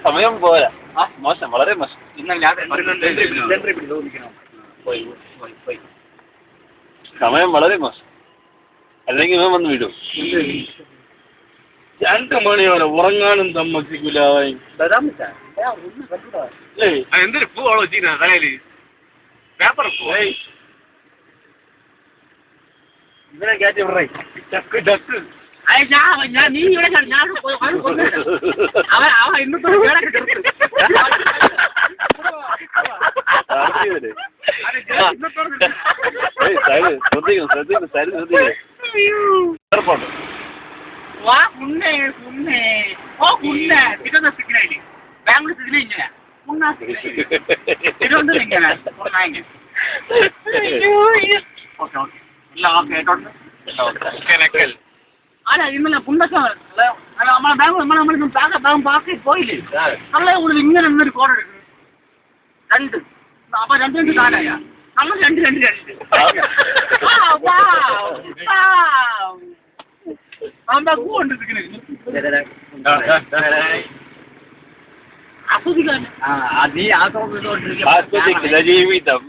സമയം പോരാ. മോശം, വളരെ മോശം. സമയം വളരെ മോശം. അല്ലെങ്കിൽ ഇവൻ വന്ന് വിടും. 2 മണി വരെ ഉറങ്ങാനും സമ്മതിക്കൂല. എന്തൊരു പൂവാണോ വെച്ചിരുന്ന തലയില്? പേപ്പർ പൂ. ഇവനെ കയറ്റി വിടറേ. ചക്ക് ചക്ക്. നീ ഇവിടെ അവൻ ഇന്നത്തെ വാ കുണ്ണേ കുണ്ണേ ഓ കുണ്ണേ തിരുവനന്തപുരം സിഗ്നല് ബാംഗ്ലൂർ സിഗ്നൽ ഇങ്ങനെ കുണ്ണാ തിരുവനന്തപുരം ഇങ്ങനെ ഓക്കെ ഓക്കെ എല്ലാം ഓക്കെ കേട്ടോണ്ട് അല്ല ഇന്നലെ പുണ്ടൊക്കെ നമ്മളെ ബാംഗ്ലൂർ നമ്മളിന്ന് പാക്കി പോയില്ലേ നമ്മളെ കൂടുതൽ ഇങ്ങനെ നിന്നൊരു കോഡ് എടുക്കുന്നു 2 അപ്പൊ 2 കാലായ നമ്മൾ 2 ആസ്വദിക്കാൻ ആസ്വദിക്കുന്ന ജീവിതം.